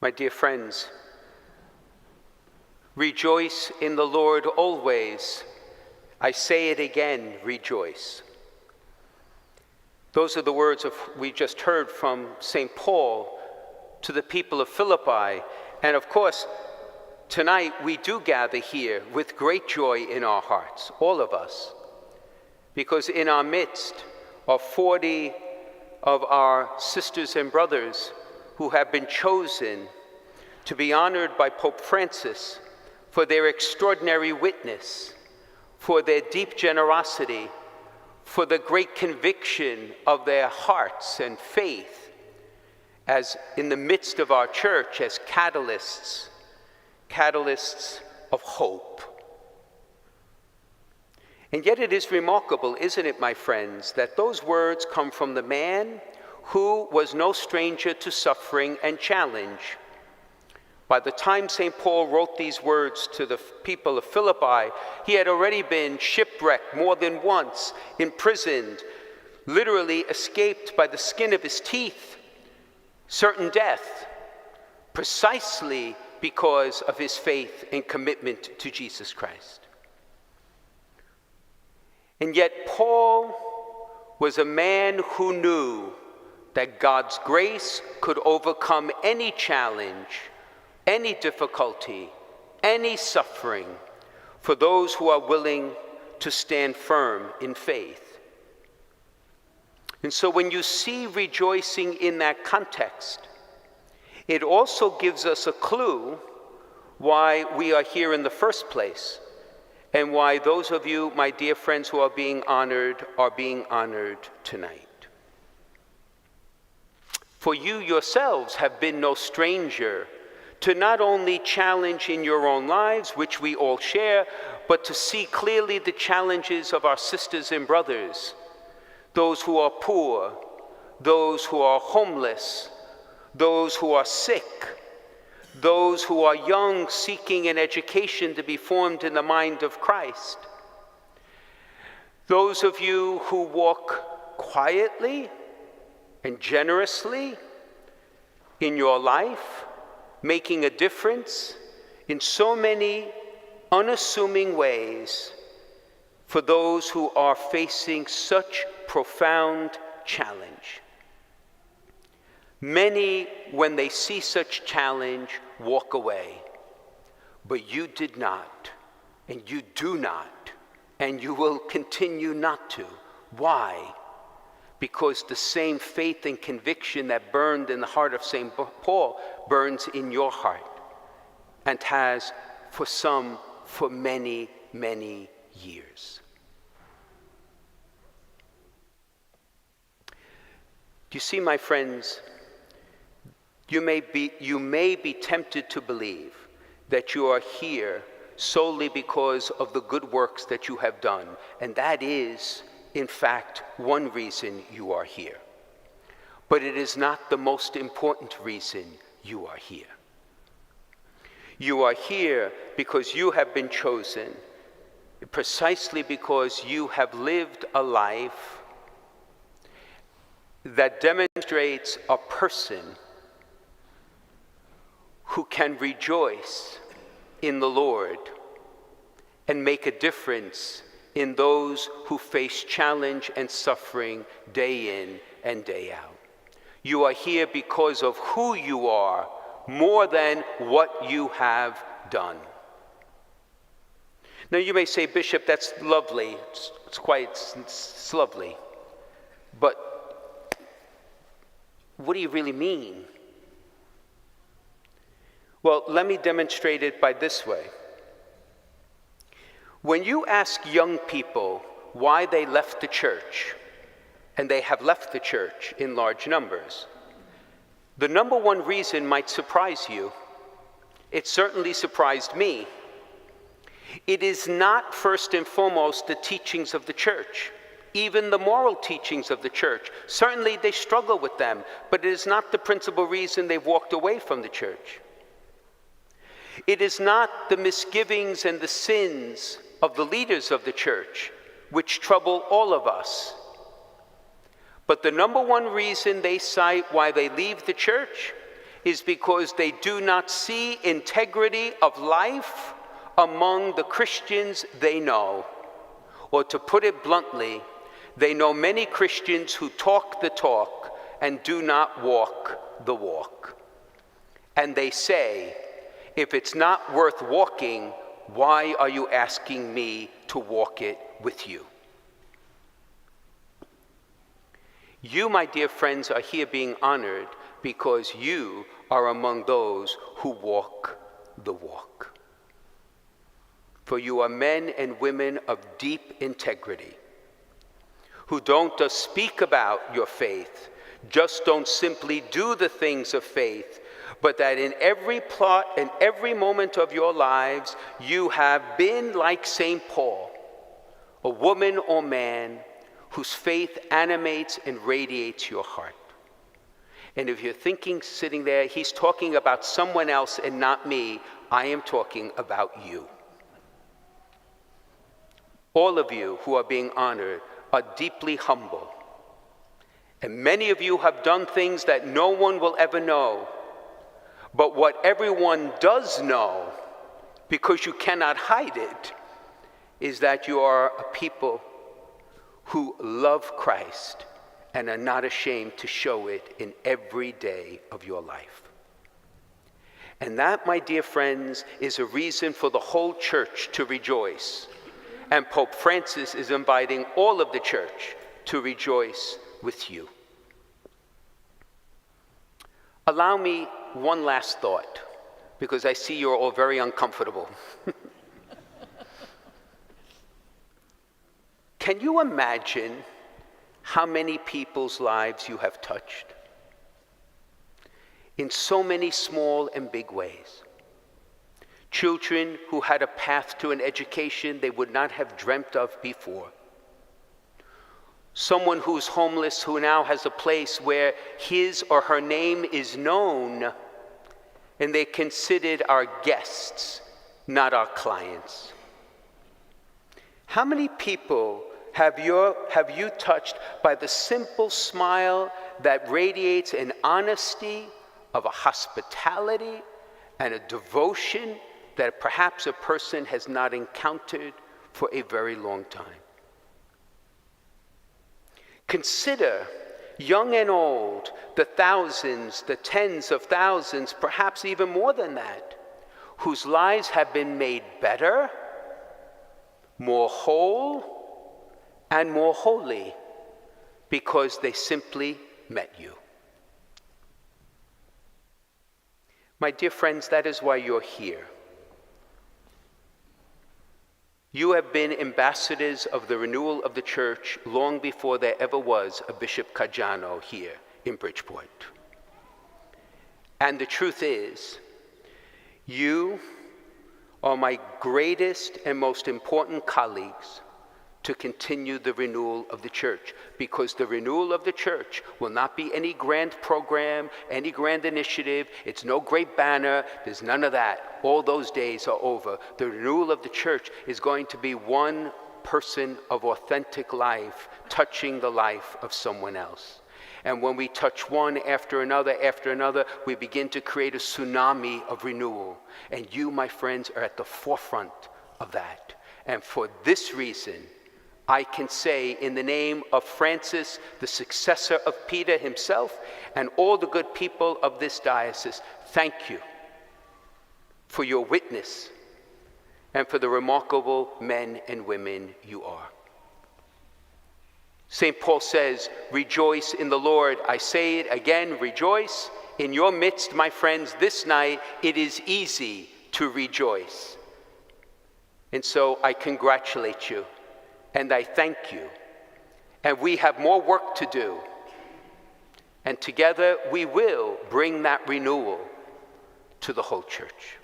My dear friends, rejoice in the Lord always. I say it again, rejoice. Those are the words we just heard from St. Paul to the people of Philippi. And of course, tonight we do gather here with great joy in our hearts, all of us, because in our midst are 40 of our sisters and brothers who have been chosen to be honored by Pope Francis for their extraordinary witness, for their deep generosity, for the great conviction of their hearts and faith as in the midst of our church as catalysts of hope. And yet it is remarkable, isn't it, my friends, that those words come from the man who was no stranger to suffering and challenge. By the time St. Paul wrote these words to the people of Philippi, he had already been shipwrecked more than once, imprisoned, literally escaped by the skin of his teeth, certain death, precisely because of his faith and commitment to Jesus Christ. And yet Paul was a man who knew that God's grace could overcome any challenge, any difficulty, any suffering for those who are willing to stand firm in faith. And so when you see rejoicing in that context, it also gives us a clue why we are here in the first place, and why those of you, my dear friends, who are being honored tonight. For you yourselves have been no stranger to not only challenge in your own lives, which we all share, but to see clearly the challenges of our sisters and brothers, those who are poor, those who are homeless, those who are sick, those who are young, seeking an education to be formed in the mind of Christ. Those of you who walk quietly and generously in your life, making a difference in so many unassuming ways for those who are facing such profound challenge. Many, when they see such challenge, walk away. But you did not, and you do not, and you will continue not to. Why? Because the same faith and conviction that burned in the heart of St. Paul burns in your heart, and has for some for many, many years. You see, my friends, you may be tempted to believe that you are here solely because of the good works that you have done, and that is, in fact, one reason you are here. But it is not the most important reason you are here. You are here because you have been chosen, precisely because you have lived a life that demonstrates a person who can rejoice in the Lord and make a difference in those who face challenge and suffering day in and day out. You are here because of who you are more than what you have done. Now you may say, Bishop, that's lovely. It's lovely. But what do you really mean? Well, let me demonstrate it by this way. When you ask young people why they left the church, and they have left the church in large numbers, the number one reason might surprise you. It certainly surprised me. It is not first and foremost the teachings of the church, even the moral teachings of the church. Certainly they struggle with them, but it is not the principal reason they've walked away from the church. It is not the misgivings and the sins of the leaders of the church which trouble all of us. But the number one reason they cite why they leave the church is because they do not see integrity of life among the Christians they know. Or to put it bluntly, they know many Christians who talk the talk and do not walk the walk. And they say, if it's not worth walking, why are you asking me to walk it with you? You, my dear friends, are here being honored because you are among those who walk the walk. For you are men and women of deep integrity, who don't just speak about your faith, just don't simply do the things of faith, but that in every plot and every moment of your lives, you have been like St. Paul, a woman or man whose faith animates and radiates your heart. And if you're thinking, sitting there, he's talking about someone else and not me, I am talking about you. All of you who are being honored are deeply humble. And many of you have done things that no one will ever know. But what everyone does know, because you cannot hide it, is that you are a people who love Christ and are not ashamed to show it in every day of your life. And that, my dear friends, is a reason for the whole church to rejoice. And Pope Francis is inviting all of the church to rejoice with you. Allow me one last thought, because I see you're all very uncomfortable. Can you imagine how many people's lives you have touched? In so many small and big ways. Children who had a path to an education they would not have dreamt of before. Someone who's homeless who now has a place where his or her name is known, and they're considered our guests, not our clients. How many people have you touched by the simple smile that radiates an honesty of a hospitality and a devotion that perhaps a person has not encountered for a very long time? Consider, young and old, the thousands, the tens of thousands, perhaps even more than that, whose lives have been made better, more whole, and more holy because they simply met you. My dear friends, that is why you're here. You have been ambassadors of the renewal of the church long before there ever was a Bishop Caggiano here in Bridgeport. And the truth is, you are my greatest and most important colleagues to continue the renewal of the church, because the renewal of the church will not be any grand program, any grand initiative. It's no great banner. There's none of that. All those days are over. The renewal of the church is going to be one person of authentic life touching the life of someone else. And when we touch one after another, we begin to create a tsunami of renewal. And you, my friends, are at the forefront of that. And for this reason, I can say in the name of Francis, the successor of Peter himself, and all the good people of this diocese, thank you for your witness and for the remarkable men and women you are. St. Paul says, rejoice in the Lord. I say it again, rejoice. In your midst, my friends, this night, it is easy to rejoice. And so I congratulate you. And I thank you. And we have more work to do. And together we will bring that renewal to the whole church.